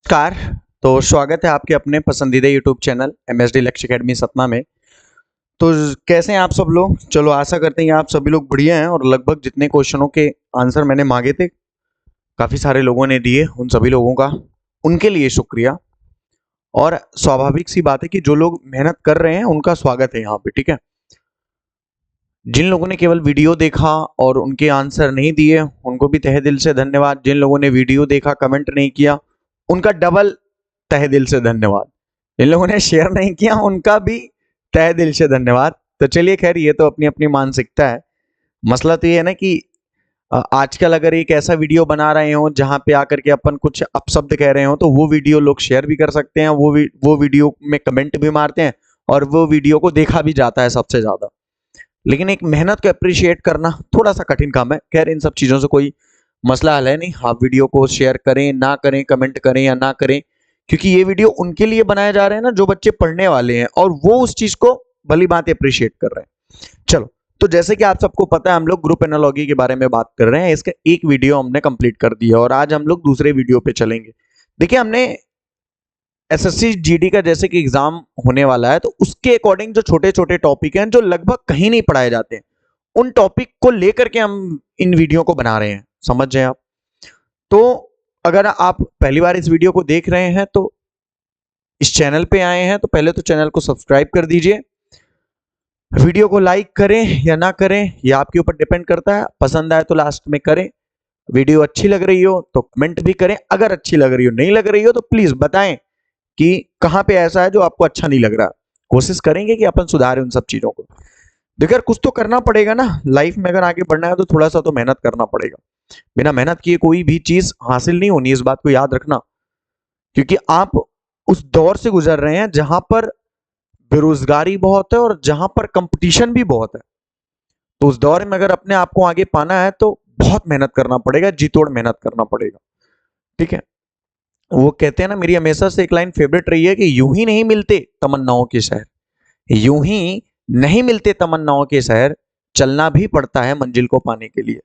नमस्कार। तो स्वागत है आपके अपने पसंदीदा यूट्यूब चैनल MSD लक्ष्य अकेडमी सतना में। तो कैसे हैं आप सब लोग? चलो आशा करते हैं आप सभी लोग बढ़िया हैं और लगभग जितने क्वेश्चनों के आंसर मैंने मांगे थे काफ़ी सारे लोगों ने दिए। उन सभी लोगों का उनके लिए शुक्रिया। और स्वाभाविक सी बात है कि जो लोग मेहनत कर रहे हैं उनका स्वागत है यहाँ पे, ठीक है। जिन लोगों ने केवल वीडियो देखा और उनके आंसर नहीं दिए उनको भी तहे दिल से धन्यवाद। जिन लोगों ने वीडियो देखा कमेंट नहीं किया उनका डबल तहे दिल से धन्यवाद। जिन लोगों ने शेयर नहीं किया उनका भी तहे दिल से धन्यवाद। तो चलिए खैर, ये तो अपनी अपनी मानसिकता है। मसला तो ये है ना कि आजकल अगर एक ऐसा वीडियो बना रहे हो जहां पे आकर के अपन कुछ अपशब्द कह रहे हो तो वो वीडियो लोग शेयर भी कर सकते हैं, वो वीडियो में कमेंट भी मारते हैं और वो वीडियो को देखा भी जाता है सबसे ज्यादा। लेकिन एक मेहनत को अप्रिशिएट करना थोड़ा सा कठिन काम है। खैर, इन सब चीजों से कोई मसला हल है नहीं। आप वीडियो को शेयर करें ना करें, कमेंट करें या ना करें, क्योंकि ये वीडियो उनके लिए बनाए जा रहे हैं ना जो बच्चे पढ़ने वाले हैं और वो उस चीज को भली बात अप्रिशिएट कर रहे हैं। चलो, तो जैसे कि आप सबको पता है हम लोग ग्रुप एनालॉजी के बारे में बात कर रहे हैं। इसका एक वीडियो हमने कंप्लीट कर दिया और आज हम लोग दूसरे वीडियो पे चलेंगे। देखिए, हमने एसएससी जीडी का जैसे कि एग्जाम होने वाला है तो उसके अकॉर्डिंग जो छोटे छोटे टॉपिक हैं जो लगभग कहीं नहीं पढ़ाए जाते हैं, उन टॉपिक को लेकर के हम इन वीडियो को बना रहे हैं। समझ जाए आप। तो अगर आप पहली बार इस वीडियो को देख रहे हैं तो इस चैनल पे आए हैं तो पहले तो चैनल को सब्सक्राइब कर दीजिए। वीडियो को लाइक करें या ना करें ये आपके ऊपर डिपेंड करता है। पसंद आए तो लास्ट में करें। वीडियो अच्छी लग रही हो तो कमेंट भी करें। अगर अच्छी लग रही हो, नहीं लग रही हो तो प्लीज बताएं कि कहां पे ऐसा है जो आपको अच्छा नहीं लग रहा। कोशिश करेंगे कि अपन सुधारें उन सब चीजों को। देखिए यार, कुछ तो करना पड़ेगा ना लाइफ में। अगर आगे बढ़ना है तो थोड़ा सा तो मेहनत करना पड़ेगा। बिना मेहनत किए कोई भी चीज हासिल नहीं होनी, इस बात को याद रखना। क्योंकि आप उस दौर से गुजर रहे हैं जहां पर बेरोजगारी बहुत है और जहां पर कंपटीशन भी बहुत है। तो उस दौर में अगर अपने आप को आगे पाना है तो बहुत मेहनत करना पड़ेगा, जी तोड़ मेहनत करना पड़ेगा, ठीक है। वो कहते हैं ना, मेरी हमेशा से एक लाइन फेवरेट रही है कि यूं ही नहीं मिलते तमन्नाओं के शहर, यूं ही नहीं मिलते तमन्नाओं के शहर, चलना भी पड़ता है मंजिल को पाने के लिए।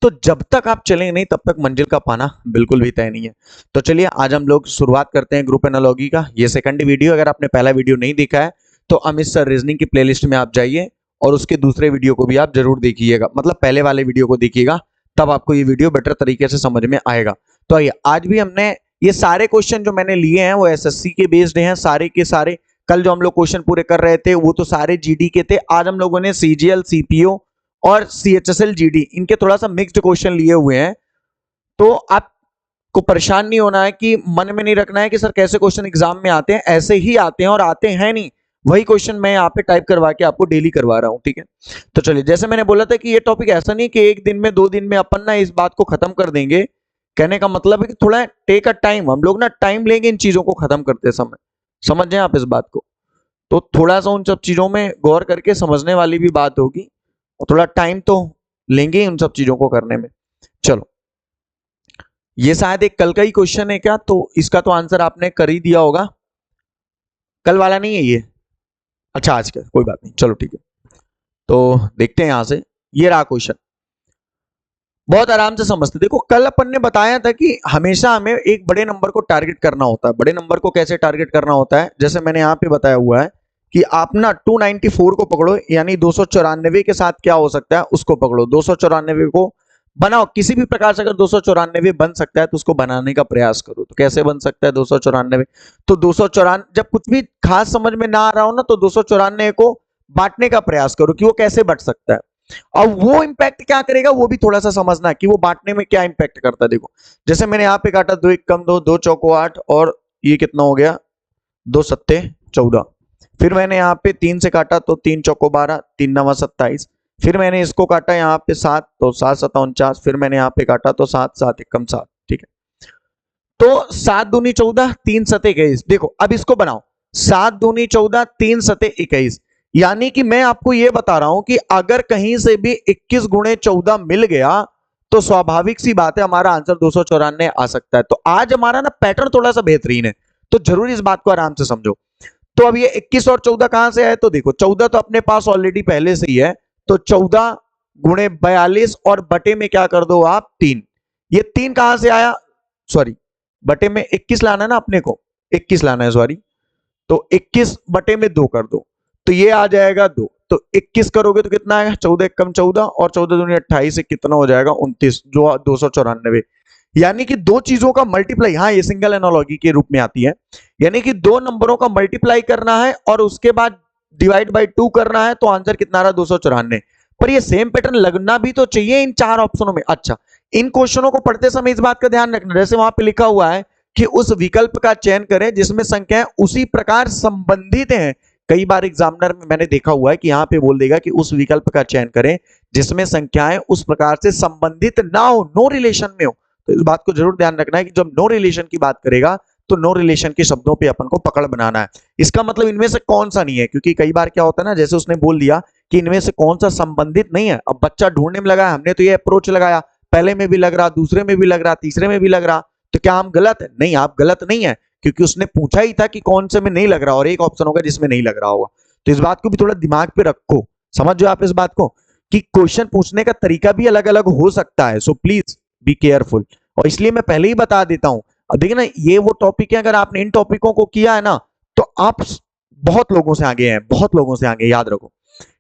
तो जब तक आप चलेंगे नहीं तब तक मंजिल का पाना बिल्कुल भी तय नहीं है। तो चलिए आज हम लोग शुरुआत करते हैं ग्रुप एनालॉजी का। ये सेकंड वीडियो। अगर आपने पहला वीडियो नहीं देखा है तो अमित सर रीजनिंग की प्लेलिस्ट में आप जाइए और उसके दूसरे वीडियो को भी आप जरूर देखिएगा, मतलब पहले वाले वीडियो को देखिएगा, तब आपको ये वीडियो बेटर तरीके से समझ में आएगा। तो आइए, आज भी हमने ये सारे क्वेश्चन जो मैंने लिए हैं वो एसएससी के बेस्ड हैं सारे के सारे। कल जो हम लोग क्वेश्चन पूरे कर रहे थे वो तो सारे जीडी के थे। आज हम लोगों ने सीजीएल, सीपीओ और सीएचएसएल जीडी इनके थोड़ा सा मिक्स्ड क्वेश्चन लिए हुए हैं। तो आपको परेशान नहीं होना है कि मन में नहीं रखना है कि सर कैसे क्वेश्चन एग्जाम में आते हैं। ऐसे ही आते हैं और आते हैं नहीं, वही क्वेश्चन मैं यहाँ पे टाइप करवा के आपको डेली करवा रहा हूं, ठीक है। तो चलिए, जैसे मैंने बोला था कि ये टॉपिक ऐसा नहीं कि एक दिन में 2 दिन में अपन ना इस बात को खत्म कर देंगे। कहने का मतलब है कि थोड़ा टेक अ टाइम, हम लोग ना टाइम लेंगे इन चीजों को खत्म करते समय। समझ जाए आप इस बात को। तो थोड़ा सा उन सब चीजों में गौर करके समझने वाली भी बात होगी और थोड़ा टाइम तो लेंगे उन सब चीजों को करने में। चलो, ये शायद एक कल का ही क्वेश्चन है क्या? तो इसका तो आंसर आपने कर ही दिया होगा। कल वाला नहीं है ये? अच्छा, आज का, कोई बात नहीं, चलो ठीक है। तो देखते हैं यहां से। ये रहा क्वेश्चन, बहुत आराम से समझते। देखो, कल अपन ने बताया था कि हमेशा हमें एक बड़े नंबर को टारगेट करना होता है। बड़े नंबर को कैसे टारगेट करना होता है, जैसे मैंने यहाँ पे बताया हुआ है कि आप ना 294 को पकड़ो, यानी 294 के साथ क्या हो सकता है उसको पकड़ो। 294 को बनाओ किसी भी प्रकार से। अगर 294 बन सकता है तो उसको बनाने का प्रयास करो। तो कैसे बन सकता है 294? तो 294 जब कुछ भी खास समझ में ना आ रहा हो ना तो 294 को बांटने का प्रयास करो कि वो कैसे बट सकता है। और वो इंपैक्ट क्या करेगा वो भी थोड़ा सा समझना है कि वो बांटने में क्या इंपैक्ट करता है। देखो, जैसे मैंने यहाँ पे काटा 2 1 कम 2, 2 चौको 8 और ये कितना हो गया 2 सत्ते 14। फिर मैंने यहाँ पे 3 से काटा तो 3 चौको 12, 3 नवा 27। फिर मैंने इसको काटा यहाँ पे 7 तो 7 7 49। फिर मैंने यहाँ पे काटा तो 7 7 1 7, ठीक है। तो 7 दूनी 14, 3 सते 21। देखो अब इसको बनाओ, 7 दूनी 14, 3 सते 21। यानी कि मैं आपको यह बता रहा हूं कि अगर कहीं से भी 21 गुणे 14 मिल गया तो स्वाभाविक सी बात है हमारा आंसर 294 आ सकता है। तो आज हमारा ना पैटर्न थोड़ा सा बेहतरीन है, तो जरूर इस बात को आराम से समझो। तो अब ये 21 और 14 कहां से आए? तो देखो, 14 तो अपने पास ऑलरेडी पहले से ही है, तो 14 गुणे 42 और बटे में क्या कर दो आप 3। ये 3 कहां से आया? सॉरी, बटे में 21 लाना है ना अपने को, 21 लाना है सॉरी, तो 21 बटे में 2 कर दो तो ये आ जाएगा 2। तो 21 करोगे तो कितना आएगा, 14 एक कम 14 और 14 दूनी 28 से कितना हो जाएगा 29, जो 294। यानी कि दो चीजों का मल्टीप्लाई, हाँ ये सिंगल एनालॉजी के रूप में आती है, यानी कि दो नंबरों का मल्टीप्लाई करना है और उसके बाद डिवाइड बाई 2 करना है, तो आंसर कितना रहा 294। पर ये सेम पैटर्न लगना भी तो चाहिए इन चार ऑप्शनों में। अच्छा, इन क्वेश्चनों को पढ़ते समय इस बात का ध्यान रखना, जैसे वहां पे लिखा हुआ है कि उस विकल्प का चयन करें जिसमें संख्याएं उसी प्रकार संबंधित हैं। कई बार एग्जामिनर में मैंने देखा हुआ है कि यहाँ पे बोल देगा कि उस विकल्प का चयन करें जिसमें संख्याएं उस प्रकार से संबंधित ना हो, नो रिलेशन में हो। तो इस बात को जरूर ध्यान रखना है कि जब नो रिलेशन की बात करेगा तो नो रिलेशन के शब्दों पे अपन को पकड़ बनाना है। इसका मतलब इनमें से कौन सा नहीं है, क्योंकि कई बार क्या होता है ना, जैसे उसने बोल दिया कि इनमें से कौन सा संबंधित नहीं है, अब बच्चा ढूंढने में लगा है, हमने तो ये अप्रोच लगाया, पहले में भी लग रहा, दूसरे में भी लग रहा, तीसरे में भी लग रहा, तो क्या हम गलत है? नहीं, आप गलत नहीं है, क्योंकि उसने पूछा ही था कि कौन से में नहीं लग रहा और एक ऑप्शन होगा जिसमें नहीं लग रहा होगा। तो इस बात को भी थोड़ा दिमाग पे रखो, समझो आप इस बात को कि क्वेश्चन पूछने का तरीका भी अलग अलग हो सकता है, सो प्लीज बी केयरफुल। और इसलिए मैं पहले ही बता देता हूं, अब देखिए ना, ये वो टॉपिक है, अगर आपने इन टॉपिकों को किया है ना तो आप बहुत लोगों से आगे हैं, बहुत लोगों से आगे, याद रखो,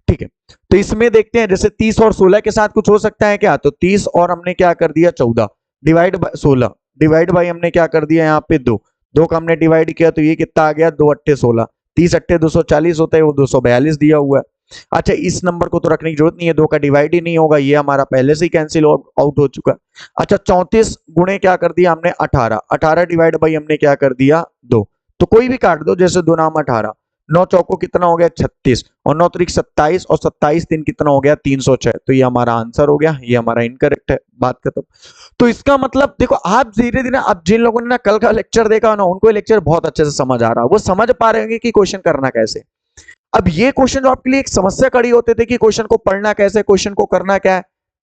ठीक है। तो इसमें देखते हैं, जैसे 30 और 16 के साथ कुछ हो सकता है क्या, तो 30 और हमने क्या कर दिया 14 डिवाइड बाय 16 डिवाइड बाय हमने क्या कर दिया यहाँ पे 2 का हमने डिवाइड किया तो ये कितना आ गया 2 अट्ठे 16, 30 अट्ठे 240 होता है, वो 242 दिया हुआ है। अच्छा, इस नंबर को तो रखने की जरूरत नहीं है, 2 का डिवाइड ही नहीं होगा, ये हमारा पहले से ही कैंसिल आउट हो चुका है। अच्छा, 34 गुणे क्या कर दिया हमने 18, 18 डिवाइड बाई हमने क्या कर दिया 2, तो कोई भी काट दो, जैसे 2 नाम 18, 9 चौको कितना हो गया 36 और 9 त्रिक 27 और 27 3 कितना हो गया 306, तो ये हमारा आंसर हो गया, ये हमारा इनकरेक्ट है, बात खत्म। तो इसका मतलब देखो, आप धीरे धीरे, अब जिन लोगों ने ना कल का लेक्चर देखा ना, उनको लेक्चर बहुत अच्छे से समझ आ रहा है, वो समझ पा रहे होंगे कि क्वेश्चन करना कैसे। अब ये क्वेश्चन जो आपके लिए एक समस्या खड़ी होते थे कि क्वेश्चन को पढ़ना कैसे, क्वेश्चन को करना क्या है,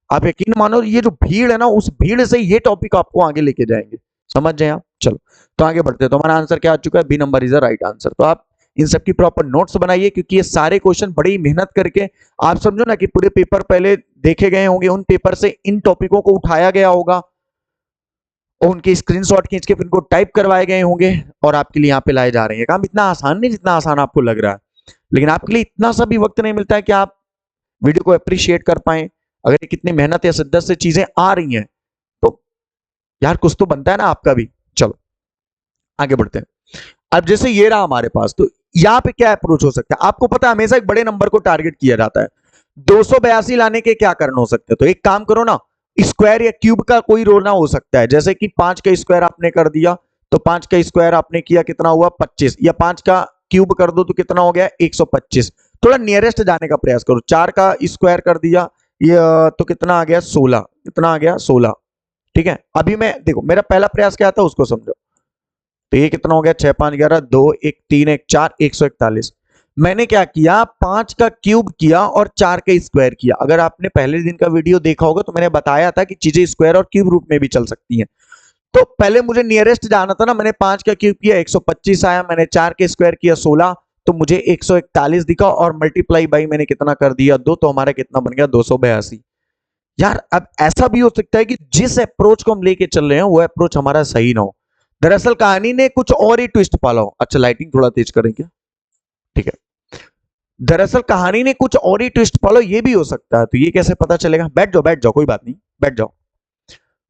आप यकीन मानो ये जो भीड़ है ना, उस भीड़ से ये टॉपिक आपको आगे लेके जाएंगे, समझ जाए आप। चलो तो आगे बढ़ते हैं, तो हमारा आंसर क्या आ चुका है, B number is the right answer. तो आप इन सब की प्रॉपर नोट्स बनाइए, क्योंकि ये सारे क्वेश्चन बड़ी मेहनत करके, आप समझो ना कि पूरे पेपर पहले देखे गए होंगे, उन पेपर से इन टॉपिकों को उठाया गया होगा और उनके स्क्रीनशॉट खींच के फिर इनको टाइप करवाए गए होंगे और आपके लिए यहाँ पे लाए जा रहे हैं। काम इतना आसान नहीं जितना आसान आपको लग रहा है, लेकिन आपके लिए इतना सा भी वक्त नहीं मिलता है कि आप वीडियो को अप्रिशिएट कर पाए। अगर ये कितनी मेहनत या शिद्दत से चीजें आ रही हैं तो यार कुछ तो बनता है ना आपका भी। चलो आगे बढ़ते हैं। अब जैसे ये रहा हमारे पास, तो यहाँ पे क्या अप्रोच हो सकता है, आपको पता है हमेशा एक बड़े नंबर को टारगेट किया जाता है। 282 लाने के क्या करना हो सकता है, तो एक काम करो ना, स्क्वायर या क्यूब का कोई रोल ना हो सकता है, जैसे कि 5 का स्क्वायर आपने कर दिया तो 5 का स्क्वायर आपने किया कितना हुआ 25, या 5 का क्यूब कर दो तो कितना हो गया 125। थोड़ा नियरेस्ट जाने का प्रयास करो, 4 का स्क्वायर कर दिया ये तो कितना आ गया 16, कितना आ गया 16, ठीक है। अभी मैं देखो, मेरा पहला प्रयास क्या था उसको समझो, तो ये कितना हो गया 6 5 11 2 1 3 1 4 141। मैंने क्या किया 5 का क्यूब किया और 4 का स्क्वायर किया। अगर आपने पहले दिन का वीडियो देखा होगा तो मैंने बताया था कि चीजें स्क्वायर और क्यूब रूप में भी चल सकती हैं। तो पहले मुझे नियरेस्ट जाना था ना, मैंने 5 का क्यूब किया 125 आया, मैंने 4 के स्क्वायर किया 16 तो मुझे 141 दिखा और मल्टीप्लाई बाई मैंने कितना कर दिया 2, तो हमारा कितना बन गया 282। यार अब ऐसा भी हो सकता है कि जिस अप्रोच को हम लेके चल रहे हैं वो अप्रोच हमारा सही ना हो, दरअसल कहानी ने कुछ और ही ट्विस्ट पाला हो। अच्छा लाइटिंग थोड़ा तेज करेंगे, ठीक है। दरअसल कहानी ने कुछ और ही ट्विस्ट पालो, ये भी हो सकता है। तो ये कैसे पता चलेगा, बैठ जाओ कोई बात नहीं, बैठ जाओ।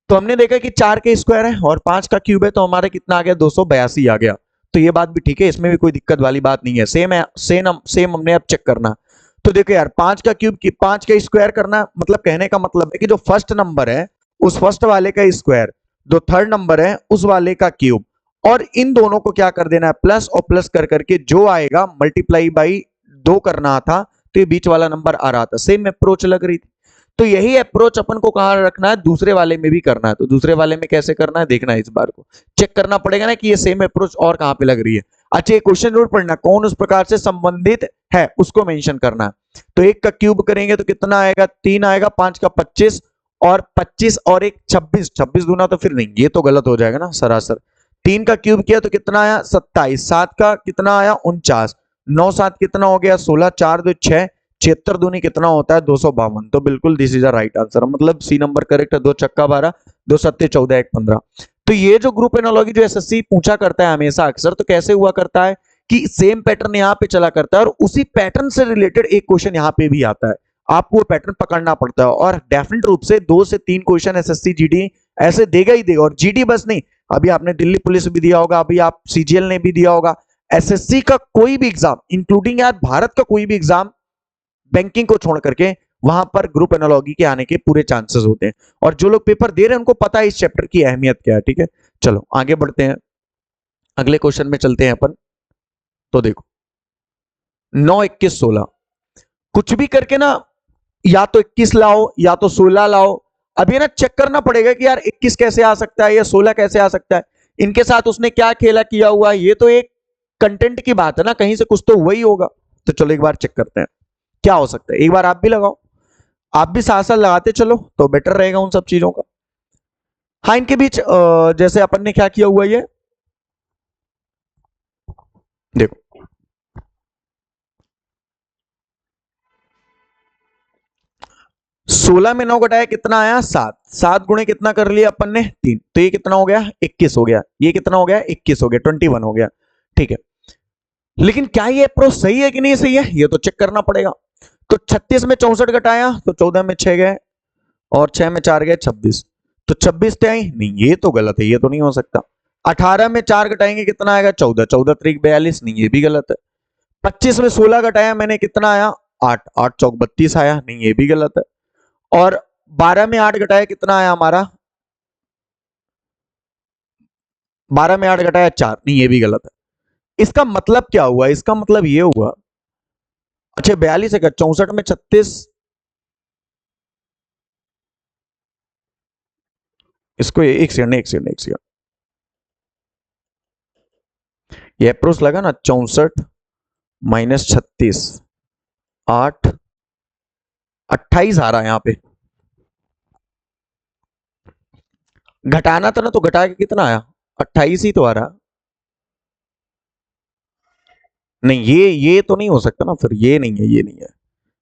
तो हमने देखा कि 4 के स्क्वायर है और 5 का क्यूब है, तो हमारा कितना आ गया 282 आ गया। तो ये बात भी ठीक है, इसमें भी कोई दिक्कत वाली बात नहीं है, सेम है, सेम हमने अब चेक करना। तो देखो यार 5 का क्यूब की 5 का स्क्वायर करना, मतलब कहने का मतलब है कि जो फर्स्ट नंबर है उस फर्स्ट वाले का स्क्वायर, जो थर्ड नंबर है उस वाले का क्यूब, और इन दोनों को क्या कर देना है प्लस, और प्लस कर करके जो आएगा मल्टीप्लाई बाई 2 करना था, तो ये बीच वाला नंबर आ रहा था। सेम अप्रोच लग रही थी, तो यही अप्रोच अपन को कहां रखना है, दूसरे वाले में भी करना है। तो दूसरे वाले में कैसे करना है देखना है, इस बार को चेक करना पड़ेगा ना कि ये सेम अप्रोच और कहां पे लग रही है। अच्छा ये क्वेश्चन जरूर पढ़ना, कौन उस प्रकार से संबंधित है उसको मेंशन करना है। तो 1 का क्यूब करेंगे तो कितना आएगा 3 आएगा, 5 का 25 और 25 और 1 26, 26 दूना तो फिर नहीं, ये तो गलत हो जाएगा ना सरासर। 3 का क्यूब किया तो कितना आया 27, 7 का कितना आया 49, 9 7 कितना हो गया 16, 4 2 6, 76 दूनी कितना होता है 252। तो बिल्कुल this is the right answer, मतलब सी नंबर करेक्ट है। 2 छक्का 12, 2 सत्ते 14, 1 15। तो ये जो ग्रुप एनालॉजी जो एसएससी पूछा करता है हमेशा अक्सर, तो कैसे हुआ करता है कि सेम पैटर्न यहाँ पे चला करता है और उसी पैटर्न से रिलेटेड एक क्वेश्चन यहाँ पे भी आता है, आपको वो पैटर्न पकड़ना पड़ता है और डेफिनेट रूप से 2 से 3 क्वेश्चन एसएससी जीडी ऐसे देगा ही देगा। और जीडी बस नहीं, अभी आपने दिल्ली पुलिस भी दिया होगा, अभी आप सीजीएल ने भी दिया होगा, एसएससी का कोई भी एग्जाम इंक्लूडिंग यार भारत का कोई भी एग्जाम बैंकिंग को छोड़ करके वहां पर ग्रुप एनालॉजी के आने के पूरे चांसेस होते हैं। और जो लोग पेपर दे रहे हैं उनको पता है इस चैप्टर की अहमियत क्या है। ठीक है, चलो आगे बढ़ते हैं, अगले क्वेश्चन में चलते हैं अपन। तो देखो 9, 21, 16 कुछ भी करके ना, या तो 21 लाओ या तो 16 लाओ। अब ये ना चेक करना पड़ेगा कि यार 21 कैसे आ सकता है या 16 कैसे आ सकता है, इनके साथ उसने क्या खेला किया हुआ है, ये तो एक कंटेंट की बात है ना, कहीं से कुछ तो हुआ ही होगा। तो चलो एक बार चेक करते हैं क्या हो सकता है, एक बार आप भी लगाओ, आप भी साथ साथ लगाते चलो तो बेटर रहेगा उन सब चीजों का। हाँ, इनके बीच जैसे अपन ने क्या किया हुआ ये देखो, 16 में 9 घटाया कितना आया 7, 7 गुणे कितना कर लिया अपन ने 3, तो ये कितना हो गया 21 हो गया, ये कितना हो गया 21 हो गया, 21 हो गया। ठीक है, लेकिन क्या ये अप्रोच सही है कि नहीं सही है ये तो चेक करना पड़ेगा। तो 36 में 64 घटाया तो 14 में 6 गए और 6 में 4 गए 26, तो 26 पे आई नहीं, ये तो गलत है, ये तो नहीं हो सकता। 18 में 4 घटाएंगे कितना आएगा 14, 14 त्रिक 42, नहीं ये भी गलत है। 25 में 16 घटाया मैंने कितना आया 8, 8 चौक 32 आया, नहीं ये भी गलत है। और 12 में 8 घटाया कितना आया हमारा, 12 में 8 घटाया 4, नहीं ये भी गलत है। इसका मतलब क्या हुआ, इसका मतलब ये हुआ, अच्छा 42 है क्या, 64 में 36, इसको एक सेकंड एक सेकंड एक सेकंड, ये अप्रोच लगा ना 64 माइनस 36, 8, 28 आ रहा है यहाँ पे, घटाना था ना तो घटा के कितना आया 28 ही तो आ रहा। नहीं ये तो नहीं हो सकता ना, फिर ये नहीं है, ये नहीं है।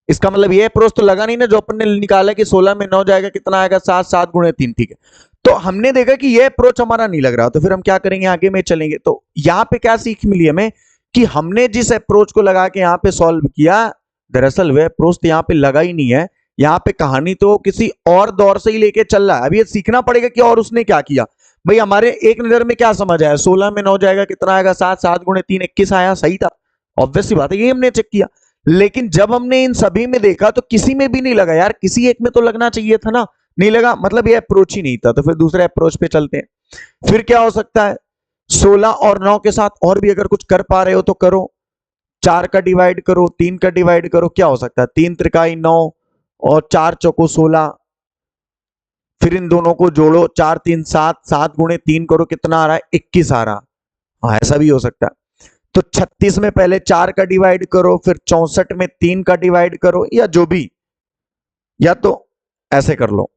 इसका मतलब ये अप्रोच तो लगा नहीं ना जो अपन ने निकाला कि 16 में 9 जाएगा कितना आएगा 7, 7 गुणे 3। ठीक है, तो हमने देखा कि ये अप्रोच हमारा नहीं लग रहा, तो फिर हम क्या करेंगे आगे में चलेंगे। तो यहाँ पे क्या सीख मिली हमें कि हमने जिस अप्रोच को लगा के यहाँ पे सॉल्व किया, दरअसल वह अप्रोच तो यहाँ पे लगा ही नहीं है, यहाँ पे कहानी तो किसी और दौर से ही लेके चल रहा है। अभी ये सीखना पड़ेगा कि और उसने क्या किया। भाई हमारे एक नजर में क्या समझ आया, 16 में 9 जाएगा कितना आएगा 7, 7 गुणे 3 21 आया, सही था, ऑब्वियस सी बात है, ये हमने चेक किया। लेकिन जब हमने इन सभी में देखा तो किसी में भी नहीं लगा यार, किसी एक में तो लगना चाहिए था ना, नहीं लगा, मतलब ये अप्रोच ही नहीं था। तो फिर दूसरे अप्रोच पे चलते हैं। फिर क्या हो सकता है, 16 और 9 के साथ और भी अगर कुछ कर पा रहे हो तो करो, 4 का डिवाइड करो, 3 का डिवाइड करो, क्या हो सकता है 3 त्रिकाई 9 और 4 चौको 16, फिर इन दोनों को जोड़ो 4 3 7, 7 गुणे 3 करो कितना आ रहा है 21 आ रहा। हाँ ऐसा भी हो सकता है। तो 36 में पहले 4 का डिवाइड करो, फिर 64 में 3 का डिवाइड करो, या जो भी, या तो ऐसे कर लो,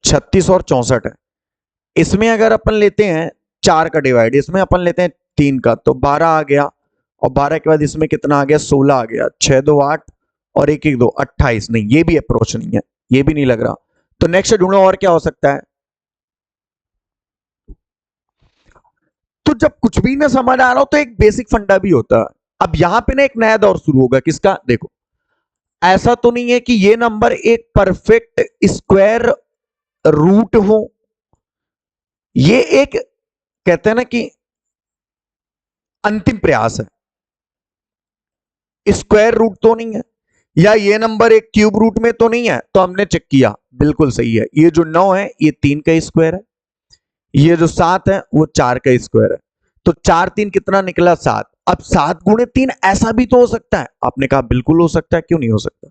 36 और 64 है, इसमें अगर अपन लेते हैं 4 का डिवाइड, इसमें अपन लेते हैं 3 का, तो 12 आ गया, और 12 के बाद इसमें कितना आ गया 16 आ गया, 6 2 8 और 1 1 2 28, नहीं ये भी अप्रोच नहीं है, ये भी नहीं लग रहा। तो नेक्स्ट ढूंढो और क्या हो सकता है। तो जब कुछ भी ना समझ आ रहा हो तो एक बेसिक फंडा भी होता है। अब यहां पे ना एक नया दौर शुरू होगा किसका, देखो ऐसा तो नहीं है कि ये नंबर एक परफेक्ट स्क्वायर रूट हो, ये एक कहते हैं ना कि अंतिम प्रयास है, स्क्वायर रूट तो नहीं है, या ये नंबर एक क्यूब रूट में तो नहीं है। तो हमने चेक किया बिल्कुल सही है, ये जो 9 है ये 3 का स्क्वायर है, ये जो 7 है वो 4 का स्क्वायर है, तो 4 3 कितना निकला 7। अब 7 गुणे 3 ऐसा भी तो हो सकता है, आपने कहा बिल्कुल हो सकता है, क्यों नहीं हो सकता।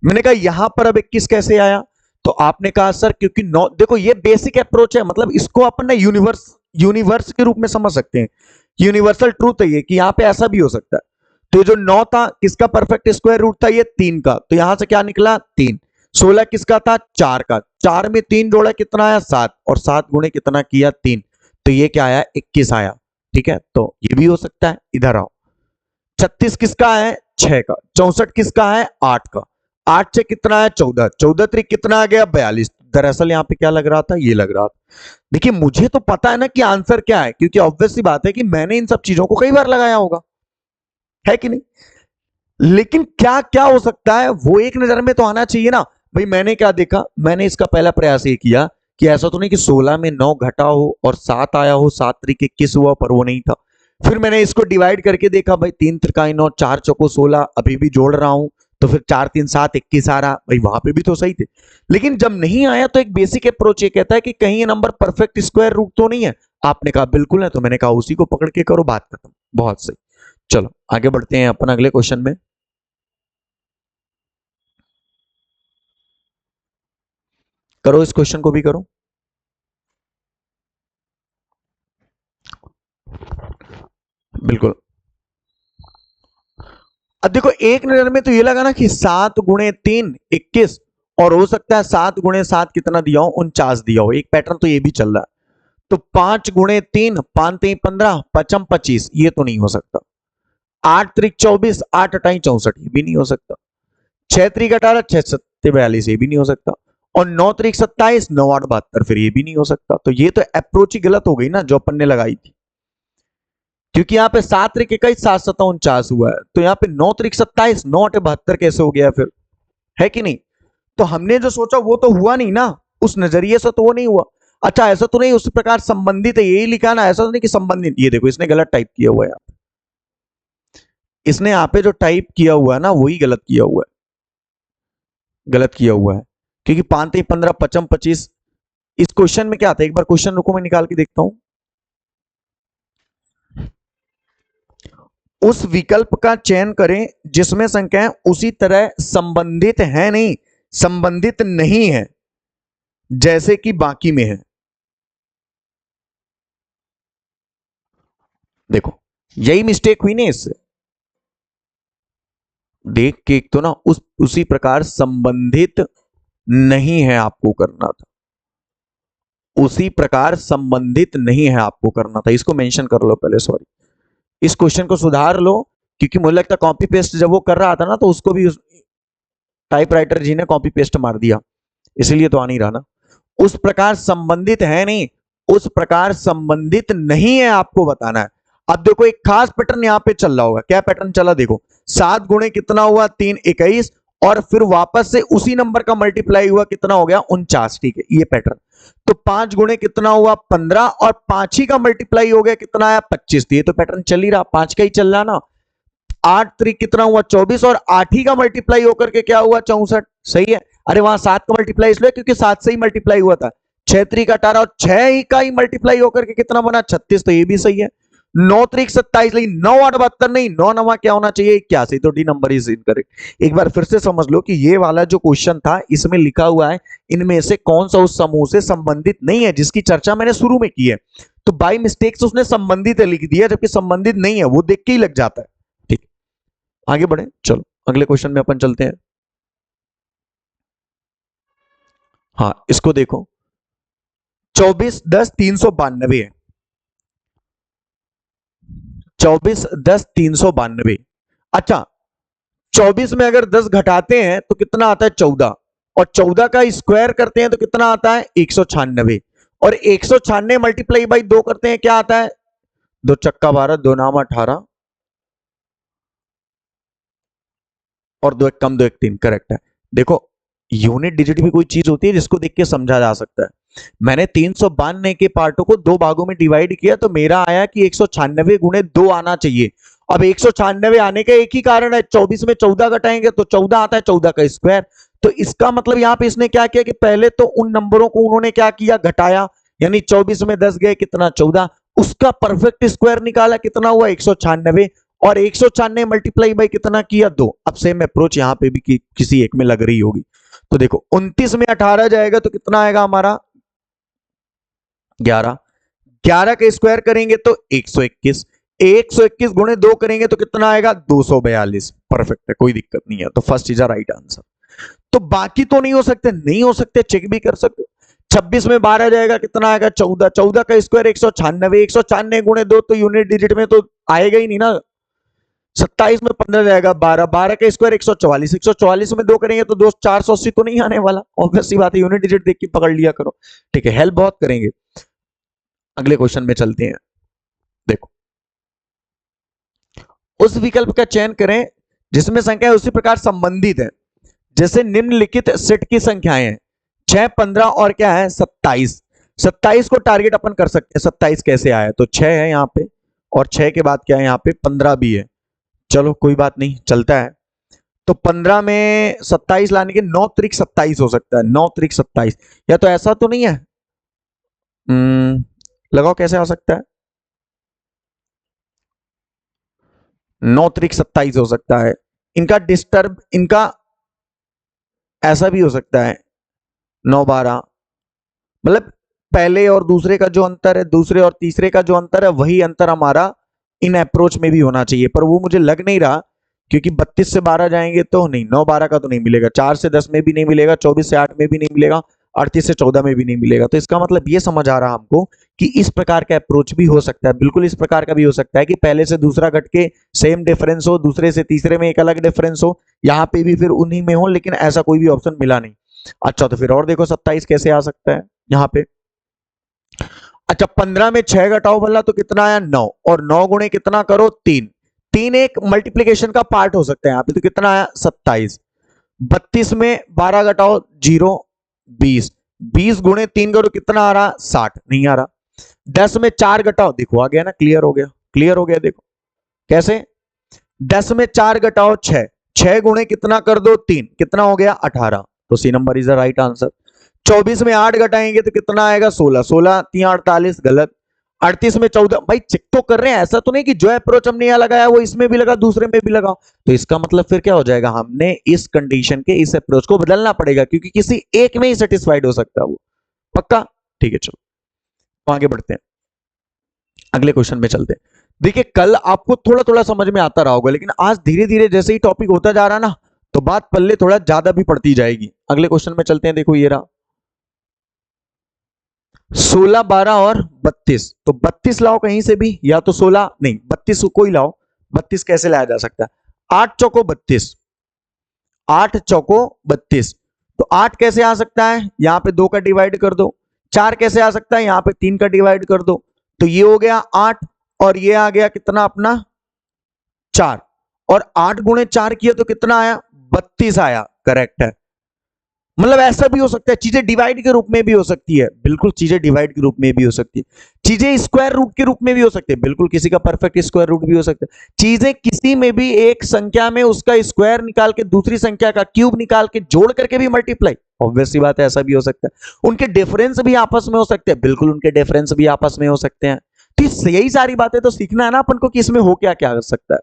मैंने कहा यहां पर अब 21 कैसे आया, तो आपने कहा सर क्योंकि 9, देखो ये बेसिक अप्रोच है, मतलब इसको अपन ना यूनिवर्स के रूप में समझ सकते हैं, यूनिवर्सल ट्रूथ है ये कि यहां पे ऐसा भी हो सकता है। तो ये जो 9 था किसका परफेक्ट स्क्वायर रूट था, ये 3 का, तो यहां से क्या निकला 3। 16 किसका था 4 का, 4 में 3 जोड़ा कितना आया 7, और 7 गुणे कितना किया 3, तो ये क्या आया 21 आया। ठीक है, तो ये भी हो सकता है। इधर आओ, 36 किसका है 6 का, 64 किसका है 8 का, 8 से कितना है 14, 14 त्रिक कितना आ गया 42। दरअसल यहाँ पे क्या लग रहा था, ये लग रहा था। देखिए मुझे तो पता है ना कि आंसर क्या है, क्योंकि ऑब्वियस सी बात है कि मैंने इन सब चीजों को कई बार लगाया होगा, है कि नहीं। लेकिन क्या क्या हो सकता है वो एक नजर में तो आना चाहिए ना। भाई मैंने क्या देखा, मैंने इसका पहला प्रयास ये किया कि ऐसा तो नहीं कि 16 में 9 घटा हो और 7 आया हो, 7 त्रिक 21 हुआ, पर वो नहीं था। फिर मैंने इसको डिवाइड करके देखा, भाई 3 त्रिकाई 9, 4 चौको 16, अभी भी जोड़ रहा हूं तो फिर 4 3 7 21 आ रहा, भाई वहां पे भी तो सही थे। लेकिन जब नहीं आया तो एक बेसिक अप्रोच ये कहता है कि कहीं ये नंबर परफेक्ट स्क्वायर रूट तो नहीं है। आपने कहा बिल्कुल है, तो मैंने कहा उसी को पकड़ के करो, बात खत्म। बहुत सही। चलो आगे बढ़ते हैं अपन अगले क्वेश्चन में। करो इस क्वेश्चन को भी करो। बिल्कुल। अब देखो एक नजर में तो ये लगा ना कि 7 गुणे 3 21, और हो सकता है 7 गुणे 7 कितना दिया हो, 49 दिया हो। एक पैटर्न तो ये भी चल रहा है। तो 5 गुणे 3, 5 3 15, 5 25, ये तो नहीं हो सकता। 8 त्रिक 24, 8 अठाई 64, ये भी नहीं हो सकता। 6 त्रिक 18, 6 सत्ते 42, ये भी नहीं हो सकता। और 9 त्रिक 27, 9 8 72, फिर ये भी नहीं हो सकता। तो ये तो अप्रोच ही गलत हो गई ना जो अपन ने लगाई थी, क्योंकि यहाँ पे 7 त्रिक 21, 7 सत्ता 49 हुआ है, तो यहाँ पे 9 त्रिक 27, 9 8 72 कैसे हो गया फिर, है कि नहीं। तो हमने जो सोचा वो तो हुआ नहीं ना, उस नजरिए से तो वो नहीं हुआ। अच्छा ऐसा तो नहीं उस प्रकार संबंधित है, यही लिखा ना, ऐसा तो नहीं कि संबंधित। ये देखो इसने गलत टाइप किया हुआ है, इसने यहाँ पे जो टाइप किया हुआ है ना वही गलत किया हुआ है, गलत किया हुआ है। क्योंकि 5 3 15, 55 25, इस क्वेश्चन में क्या आता है, एक बार क्वेश्चन रुको मैं निकाल के देखता हूं। उस विकल्प का चयन करें जिसमें संख्याएं उसी तरह संबंधित है, नहीं संबंधित नहीं है जैसे कि बाकी में है। देखो यही मिस्टेक हुई ना इससे, देख के एक तो ना उसी प्रकार संबंधित नहीं है आपको करना था, उसी प्रकार संबंधित नहीं है आपको करना था, इसको मेंशन कर लो पहले, सॉरी इस क्वेश्चन को सुधार लो। क्योंकि मुझे लगता है कॉपी पेस्ट जब वो कर रहा था ना तो उसको भी टाइपराइटर जी ने कॉपी पेस्ट मार दिया, इसीलिए तो आ नहीं रहा ना। उस प्रकार संबंधित है नहीं, उस प्रकार संबंधित नहीं है आपको बताना है। अब देखो एक खास पैटर्न यहां पे चल रहा होगा, क्या पैटर्न चला देखो, 7 गुणे कितना हुआ 3 21, और फिर वापस से उसी नंबर का मल्टीप्लाई हुआ कितना हो गया 49, ठीक है ये पैटर्न। तो 5 गुणे कितना हुआ 15, और 5 ही का मल्टीप्लाई हो गया कितना आया 25, ये तो पैटर्न चल ही रहा, 5 का ही चल रहा ना। 8 त्रिक कितना हुआ 24, और 8 ही का मल्टीप्लाई होकर के क्या हुआ 64, सही है। अरे वहां 7 का मल्टीप्लाई इसलिए क्योंकि 7 से ही मल्टीप्लाई हुआ था। 6 त्रिक 18, और 6 ही का ही मल्टीप्लाई होकर के कितना बना 36, तो ये भी सही है। 9 त्रिक 27, लेकिन 9 8 72 नहीं, 9 9 क्या होना चाहिए 81, तो डी नंबर इज इनकरेक्ट। एक बार फिर से समझ लो कि ये वाला जो क्वेश्चन था इसमें लिखा हुआ है इनमें से कौन सा उस समूह से संबंधित नहीं है जिसकी चर्चा मैंने शुरू में की है। तो बाई मिस्टेक से उसने संबंधित लिख दिया, जबकि संबंधित नहीं है, वो देख के ही लग जाता है। ठीक, आगे बढ़े, चलो अगले क्वेश्चन में अपन चलते हैं। हाँ इसको देखो, 24 10 392 है, 24 10 392। अच्छा 24 में अगर 10 घटाते हैं तो कितना आता है 14, और 14 का स्क्वायर करते हैं तो कितना आता है 196, और 196 मल्टीप्लाई बाई 2 करते हैं क्या आता है, 2 चक्का 12, 2 नाम 18, और 2 एक कम 2 एक 3, करेक्ट है। देखो यूनिट डिजिट भी कोई चीज होती है जिसको देख के समझा जा सकता है। मैंने 392 के पार्टों को 2 भागों में डिवाइड किया तो मेरा आया कि 196 गुणे 2 आना चाहिए। अब 196 आने का एक ही कारण है, 24 में 14 घटाएंगे तो 14 आता है, 14 का स्क्वायर। तो इसका मतलब यहां पे इसने क्या किया कि पहले तो उन नंबरों को उन्होंने क्या किया घटाया, यानी 24 में 10 गए कितना 14, उसका परफेक्ट स्क्वायर निकाला कितना हुआ 196, और 196 मल्टीप्लाई बाई कितना किया 2। अब सेम अप्रोच यहां पे भी किसी एक में लग रही होगी। तो देखो 29 में 18 जाएगा तो कितना आएगा हमारा 11, 11 का स्क्वायर करेंगे तो 121, 121 गुणे 2 करेंगे तो कितना आएगा 242, परफेक्ट है कोई दिक्कत नहीं है। तो first is a right answer. तो बाकी तो नहीं हो सकते, नहीं हो सकते चेक भी कर सकते। 26 में 12 जाएगा कितना आएगा 14, 14 का स्क्वायर 196, 196 गुणे 2 तो यूनिट डिजिट में तो आएगा ही नहीं ना, 27 में 15 जाएगा 12, 12 का स्क्वायर 144, 144 में 2 करेंगे तो दोस्त 480 तो नहीं आने वाला, ऑब्वियस सी बात है, यूनिट डिजिट देख के पकड़ लिया करो। ठीक है, हेल्प बहुत करेंगे। अगले क्वेश्चन में चलते हैं। देखो, उस विकल्प का चयन करें जिसमें संख्या उसी प्रकार संबंधित है जैसे निम्नलिखित सेट की संख्याएं हैं, 6, 15 और क्या है 27। 27 को टारगेट अपन कर सकते हैं, 27 कैसे आया, तो 6 है यहाँ पे और 6 के बाद क्या है यहाँ पे 15 भी है। चलो कोई बात नहीं, चलता है। तो 15 में 27 लाने के 9 त्रिक 27 हो सकता है, 9 त्रिक 27, या तो ऐसा तो नहीं है, लगाओ कैसे आ सकता है, 9 त्रिक 27 हो सकता है। इनका डिस्टर्ब, इनका ऐसा भी हो सकता है 9 12, मतलब पहले और दूसरे का जो अंतर है, दूसरे और तीसरे का जो अंतर है, वही अंतर हमारा इन अप्रोच में भी होना चाहिए, पर वो मुझे लग नहीं रहा, क्योंकि 32 से 12 जाएंगे तो नहीं, 9 12 का तो नहीं मिलेगा, 4 से 10 में भी नहीं मिलेगा, 24 से 8 में भी नहीं मिलेगा, 38 से 14 में भी नहीं मिलेगा। तो इसका मतलब ये समझ आ रहा हमको कि इस प्रकार का अप्रोच भी हो सकता है, बिल्कुल इस प्रकार का भी हो सकता है कि पहले से दूसरा घट के सेम डिफरेंस हो, दूसरे से तीसरे में एक अलग डिफरेंस हो, यहाँ पे भी फिर उन्हीं में हो, लेकिन ऐसा कोई भी ऑप्शन मिला नहीं। अच्छा, तो फिर और देखो 27 कैसे आ सकता है यहाँ पे। अच्छा, 15 में 6 घटाओ भला तो कितना आया 9, और 9 गुणे कितना करो 3, 3 एक मल्टीप्लीकेशन का पार्ट हो सकता है यहाँ पे, तो कितना आया 27। 32 में 12 घटाओ 0, 20, 20 गुणे 3 करो कितना आ रहा 60, नहीं आ रहा। 10 में 4 घटाओ, देखो आ गया ना, क्लियर हो गया, क्लियर हो गया। देखो कैसे, 10 में 4 घटाओ 6, 6 गुणे कितना कर दो 3, कितना हो गया 18, तो C number is the right answer. 24 में 8 घटाएंगे तो कितना आएगा 16, 16 3 48, गलत। 38 में 14, भाई चेक तो कर रहे हैं, ऐसा तो नहीं कि जो अप्रोच हमने यहाँ लगाया वो इसमें भी लगा दूसरे में भी लगा, तो इसका मतलब फिर क्या हो जाएगा, हमने इस कंडीशन के इस अप्रोच को बदलना पड़ेगा, क्योंकि किसी एक में ही सेटिस्फाइड हो सकता है वो, पक्का। ठीक है, चलो तो आगे बढ़ते हैं, अगले क्वेश्चन में चलते हैं। देखिए, कल आपको थोड़ा थोड़ा समझ में आता रहा होगा, लेकिन आज धीरे धीरे जैसे ही टॉपिक होता जा रहा ना, तो बात पल्ले थोड़ा ज्यादा भी पड़ती जाएगी। अगले क्वेश्चन में चलते हैं। देखो ये रहा 16 12 और 32, तो 32 लाओ कहीं से भी, या तो 16 नहीं 32 को कोई लाओ, 32 कैसे लाया जा सकता है, 8 चौको 32, 8 चौको 32, तो 8 कैसे आ सकता है, यहां पे 2 का डिवाइड कर दो। 4 कैसे आ सकता है, यहां पे 3 का डिवाइड कर दो, तो ये हो गया 8, और ये आ गया कितना अपना 4, और 8 गुणे 4 किया तो कितना आया 32 आया, करेक्ट है। मतलब ऐसा भी हो सकता है, चीजें डिवाइड के रूप में भी हो सकती है, बिल्कुल चीजें डिवाइड के रूप में भी हो सकती है, चीजें स्क्वायर रूट के रूप में भी हो सकती है, बिल्कुल किसी का परफेक्ट स्क्वायर रूट भी हो सकता है, चीजें किसी में भी एक संख्या में उसका स्क्वायर निकाल के दूसरी संख्या का क्यूब निकाल के जोड़ करके भी मल्टीप्लाई, ऑब्वियस सी बात है ऐसा भी हो सकता है। उनके डिफरेंस भी आपस में हो सकते हैं, बिल्कुल उनके डिफरेंस भी आपस में हो सकते हैं। तो यही सारी बातें तो सीखना है ना अपन को कि इसमें हो क्या क्या कर सकता है।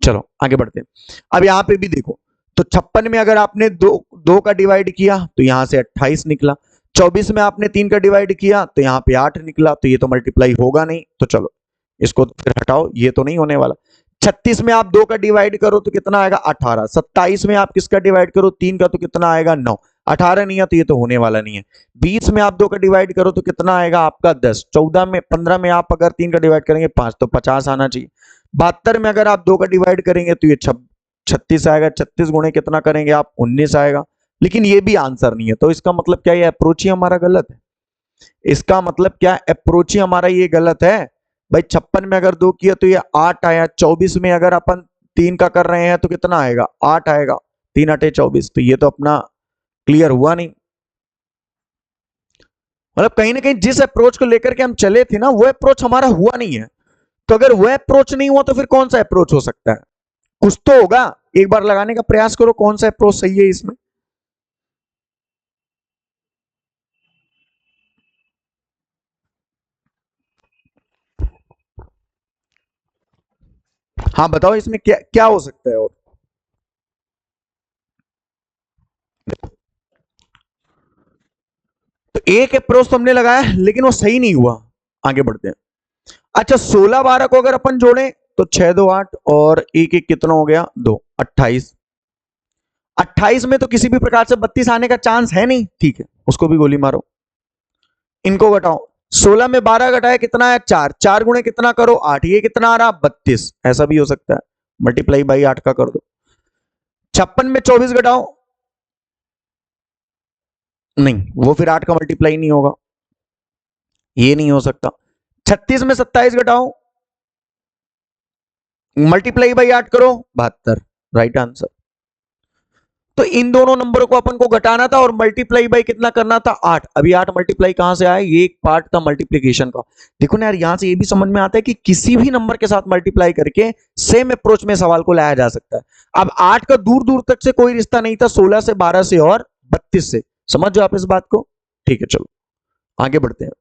चलो आगे बढ़ते हैं। अब यहां पे भी देखो, तो 56 में अगर आपने दो का डिवाइड किया तो यहां से 28 निकला, 24 में आपने 3 का डिवाइड किया तो यहां पे 8 निकला, तो ये तो मल्टीप्लाई होगा नहीं, तो चलो इसको फिर हटाओ, ये तो नहीं होने वाला। 36 में आप 2 का डिवाइड करो तो कितना आएगा 18, 27 में आप किसका डिवाइड करो 3 का तो कितना आएगा 9, 18 नहीं है तो ये तो होने वाला नहीं है। 20 में आप 2 का डिवाइड करो तो कितना आएगा आपका 10, 14 में 15 में आप अगर 3 का डिवाइड करेंगे 5, तो 50 आना चाहिए। 72 में अगर आप 2 का डिवाइड करेंगे तो ये 36 आएगा, 36 गुणे कितना करेंगे आप 19 आएगा, लेकिन ये भी आंसर नहीं है, तो इसका मतलब क्या, ये अप्रोच ही हमारा गलत है। इसका मतलब क्या, अप्रोच ही हमारा ये गलत है भाई। 56 में अगर 2 किया तो ये 8 आया, 24 में अगर अपन 3 का कर रहे हैं तो कितना आएगा 8 आएगा, 3 8 24, तो ये तो अपना क्लियर हुआ नहीं। मतलब कहीं ना कहीं जिस अप्रोच को लेकर के हम चले थे ना, वो अप्रोच हमारा हुआ नहीं है। तो अगर वह अप्रोच नहीं हुआ तो फिर कौन सा अप्रोच हो सकता है, कुछ तो होगा। एक बार लगाने का प्रयास करो कौन सा अप्रोच सही है इसमें। हाँ बताओ इसमें क्या क्या हो सकता है। और तो एक अप्रोच तो हमने लगाया लेकिन वो सही नहीं हुआ। आगे बढ़ते हैं। अच्छा, 16 12 को अगर अपन जोड़ें तो 6 2 8 और 1 1 कितना हो गया 2, 28। 28 में तो किसी भी प्रकार से 32 आने का चांस है नहीं, ठीक है उसको भी गोली मारो। इनको घटाओ, 16 में 12 घटाया कितना है 4, 4 गुणे कितना करो 8, ये कितना आ रहा 32, ऐसा भी हो सकता है। मल्टीप्लाई बाई 8 का कर दो। 56 में 24 घटाओ, नहीं वो फिर 8 का मल्टीप्लाई नहीं होगा, ये नहीं हो सकता। 36 में 27 घटाओ, मल्टीप्लाई बाई 8 करो, 72, राइट आंसर। तो इन दोनों नंबरों को अपन को घटाना था और मल्टीप्लाई बाई कितना करना था, 8। अभी 8 मल्टीप्लाई कहां से आया, ये एक पार्ट था मल्टीप्लीकेशन का। देखो ना यार, यहां से ये भी समझ में आता है कि किसी भी नंबर के साथ मल्टीप्लाई करके सेम अप्रोच में सवाल को लाया जा सकता है। अब 8 का दूर दूर तक से कोई रिश्ता नहीं था, 16 से, 12 से और 32 से। समझ जाओ आप इस बात को, ठीक है। चलो आगे बढ़ते हैं।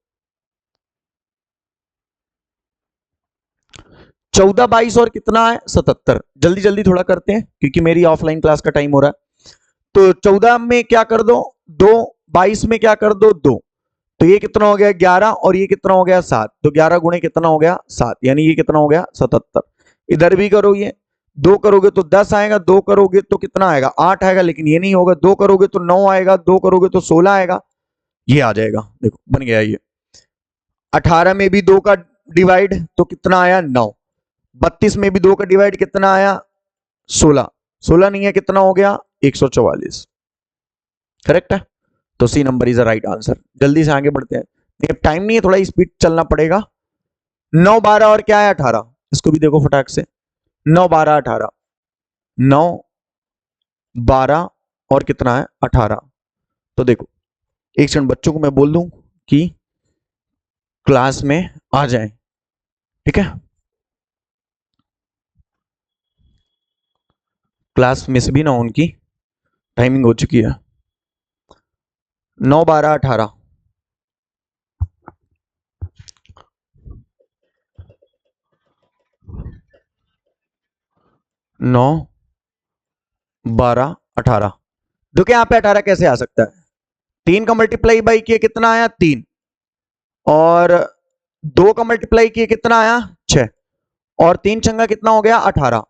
14, 22 और कितना है, 77। जल्दी जल्दी थोड़ा करते हैं क्योंकि मेरी ऑफलाइन क्लास का टाइम हो रहा है। तो 14 में क्या कर दो, 2, 22 में क्या कर दो, 2। तो ये कितना हो गया, 11, और ये कितना हो गया, 7। तो 11 गुणे कितना हो गया, 7, यानी ये कितना हो गया, 77। इधर भी करो, ये 2 करोगे तो 10 आएगा, 2 करोगे तो कितना आएगा, 8 आएगा, लेकिन ये नहीं होगा। 2 करोगे तो 9 आएगा, 2 करोगे तो 16 आएगा, ये आ जाएगा। देखो बन गया ये। 18 में भी 2 का डिवाइड तो कितना आया, 9। 32 में भी 2 का डिवाइड कितना आया, 16। 16 नहीं है, कितना हो गया, 144। करेक्ट है, तो C number is the right answer. जल्दी से आगे बढ़ते हैं, टाइम नहीं है, थोड़ा स्पीड चलना पड़ेगा। 9, 12 और क्या है, 18। इसको भी देखो फटाक से, 9, 12, 18। 9, 12 और कितना है, 18। तो देखो एक क्षण बच्चों को मैं बोल दूं कि क्लास में आ जाएं, ठीक है। क्लास मिस भी ना हो उनकी, टाइमिंग हो चुकी है। 9, 12, 18। 9, 12, 18। देखो यहाँ पे 18 कैसे आ सकता है, 3 का मल्टीप्लाई बाई किए कितना आया, 3, और 2 का मल्टीप्लाई किए कितना आया, 6, और 3 छंगा कितना हो गया, 18।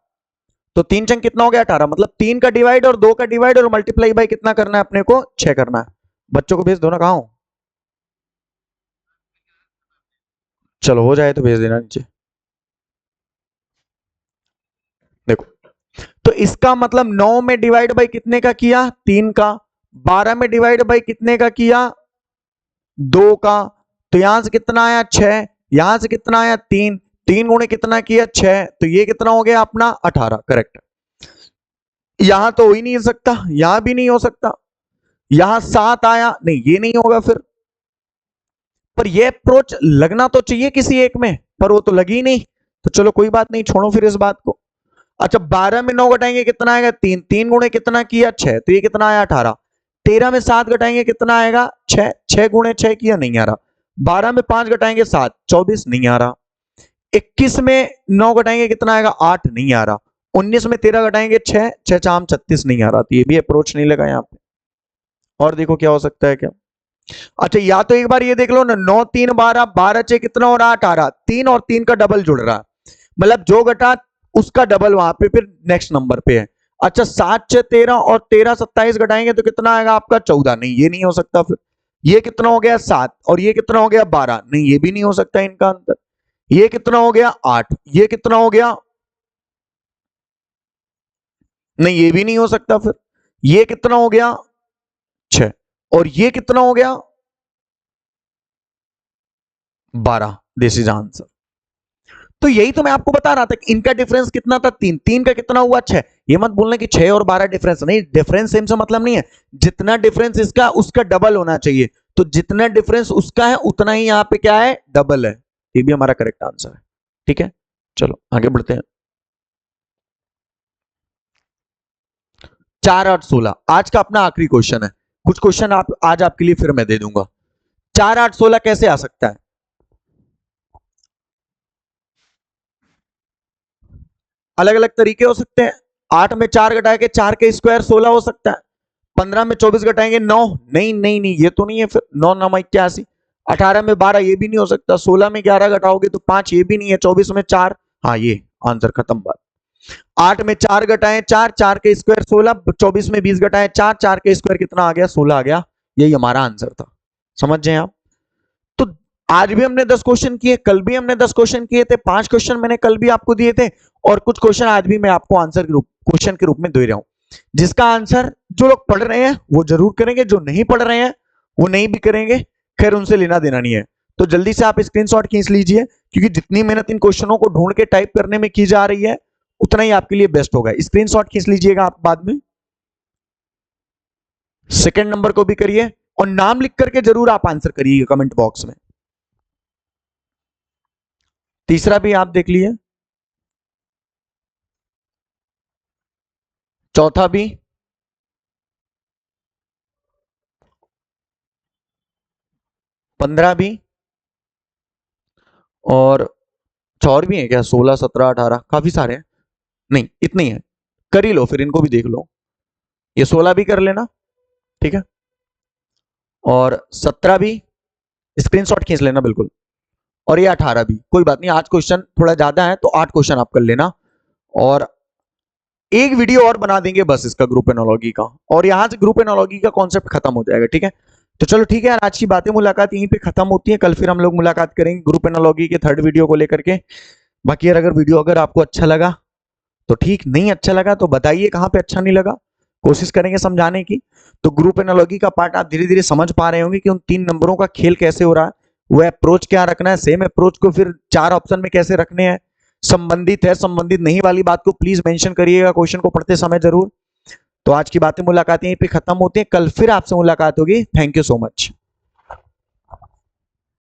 तो 3 छंग कितना हो गया, 18। मतलब 3 का डिवाइड और 2 का डिवाइड और मल्टीप्लाई बाई कितना करना है अपने को, 6 करना है। बच्चों को भेज दो ना, कहां हो, चलो हो जाए तो भेज देना नीचे। देखो तो इसका मतलब 9 में डिवाइड बाई कितने का किया, 3 का। 12 में डिवाइड बाई कितने का किया, 2 का। तो यहां से कितना आया, 6। यहां से कितना आया, 3। 3 गुणे कितना किया, 6। तो ये कितना हो गया अपना, 18। करेक्ट। यहां तो हो ही नहीं सकता, यहां भी नहीं हो सकता। यहां 7 आया, नहीं ये नहीं होगा फिर। पर ये अप्रोच लगना तो चाहिए किसी एक में, पर वो तो लगी नहीं। तो चलो कोई बात नहीं, छोड़ो फिर इस बात को। अच्छा 12 में 9 घटाएंगे कितना आएगा, 3। 3 गुणे कितना किया, 6। तो ये कितना आया, 18। 13 में 7 घटाएंगे कितना आएगा, 6। 6 गुणे 6 किया, नहीं आ रहा। 12 में 5 घटाएंगे 7, 24, नहीं आ रहा। 21 में 9 घटाएंगे कितना आएगा, 8, नहीं आ रहा। 19 में 13 घटाएंगे 6, 6 चाम 36, नहीं आ रहा। तो ये भी अप्रोच नहीं लगा यहाँ पे। और देखो क्या हो सकता है क्या। अच्छा या तो एक बार ये देख लो ना, 9, 3, 12, 12 6 कितना हो रहा, 18। 3 और 3 का डबल जुड़ रहा है, मतलब जो घटा उसका डबल वहां पे फिर नेक्स्ट नंबर पे है। अच्छा 7, 6, 13 और 13, 27 घटाएंगे तो कितना आएगा आपका, 14। नहीं ये नहीं हो सकता फिर। ये कितना हो गया, 7, और ये कितना हो गया, 12। नहीं ये भी नहीं हो सकता इनका अंतर। ये कितना हो गया, 8। ये कितना हो गया, नहीं ये भी नहीं हो सकता फिर। ये कितना हो गया, 6, और ये कितना हो गया, 12। This is answer. तो यही तो मैं आपको बता रहा था कि इनका डिफरेंस कितना था, 3। 3 का कितना हुआ, 6। ये मत बोलना कि 6 और 12 डिफरेंस, नहीं, डिफरेंस सेम से मतलब नहीं है। जितना डिफरेंस इसका उसका डबल होना चाहिए। तो जितना डिफरेंस उसका है उतना ही यहां पे क्या है, डबल है। ये भी हमारा करेक्ट आंसर है, ठीक है। चलो आगे बढ़ते हैं। 4, 8, 16 आज का अपना आखिरी क्वेश्चन है। कुछ क्वेश्चन आप आज आपके लिए फिर मैं दे दूंगा। 4, 8, 16 कैसे आ सकता है, अलग अलग तरीके हो सकते हैं। 8 में 4 घटा के 4 के स्क्वायर 16 हो सकता है। 15 में 24 घटाएंगे 9, नहीं नहीं नहीं ये तो नहीं है फिर। 9 9 81। 18 में 12, ये भी नहीं हो सकता। 16 में 11 घटाओगे तो 5, ये भी नहीं है। 24 में 4, हाँ ये आंसर, खत्म बात। 8 में 4 घटाएं 4, 4 के स्क्वायर 16। 24 में 20 घटाएं 4, 4 के स्क्वायर कितना आ गया, 16 आ गया। यही हमारा आंसर था, समझ जाए आप। तो आज भी हमने 10 क्वेश्चन किए, कल भी हमने 10 क्वेश्चन किए थे, 5 क्वेश्चन मैंने कल भी आपको दिए थे, और कुछ क्वेश्चन आज भी मैं आपको आंसर के रूप क्वेश्चन के रूप में दे रहा हूं, जिसका आंसर जो लोग पढ़ रहे हैं वो जरूर करेंगे, जो नहीं पढ़ रहे हैं वो नहीं भी करेंगे, खैर उनसे लेना देना नहीं है। तो जल्दी से आप स्क्रीनशॉट खींच लीजिए, क्योंकि जितनी मेहनत इन क्वेश्चनों को ढूंढ के टाइप करने में की जा रही है उतना ही आपके लिए बेस्ट होगा। स्क्रीनशॉट खींच लीजिएगा आप बाद में, सेकंड नंबर को भी करिए, और नाम लिख करके जरूर आप आंसर करिएगा कमेंट बॉक्स में। तीसरा भी आप देख लिए, चौथा भी, पंद्रह भी, और और भी है क्या, 16 17 18, काफी सारे हैं, नहीं इतने ही है, कर ही लो फिर, इनको भी देख लो, ये 16 भी कर लेना, ठीक है, और 17 भी स्क्रीनशॉट खींच लेना बिल्कुल, और ये 18 भी, कोई बात नहीं, आज क्वेश्चन थोड़ा ज्यादा है तो 8 क्वेश्चन आप कर लेना, और एक वीडियो और बना देंगे बस इसका ग्रुप एनोलॉजी का, और यहां से ग्रुप एनोलॉजी का कॉन्सेप्ट खत्म हो जाएगा, ठीक है। तो चलो ठीक है यार, आज की बातें मुलाकात यहीं पे खत्म होती है, कल फिर हम लोग मुलाकात करेंगे ग्रुप एनोलॉजी के थर्ड वीडियो को लेकर के। बाकी यार अगर वीडियो अगर आपको अच्छा लगा तो ठीक, नहीं अच्छा लगा तो बताइए कहाँ पे अच्छा नहीं लगा, कोशिश करेंगे समझाने की। तो ग्रुप एनालॉजी का पार्ट आप धीरे धीरे समझ पा रहे होंगे कि उन 3 नंबरों का खेल कैसे हो रहा है, वो अप्रोच क्या रखना है, सेम अप्रोच को फिर 4 ऑप्शन में कैसे रखने हैं, संबंधित है संबंधित नहीं वाली बात को प्लीज मेंशन करिएगा क्वेश्चन को पढ़ते समय जरूर। तो आज की बातें मुलाकातें यहीं पे खत्म होती हैं, कल फिर आपसे मुलाकात होगी। Thank you so much.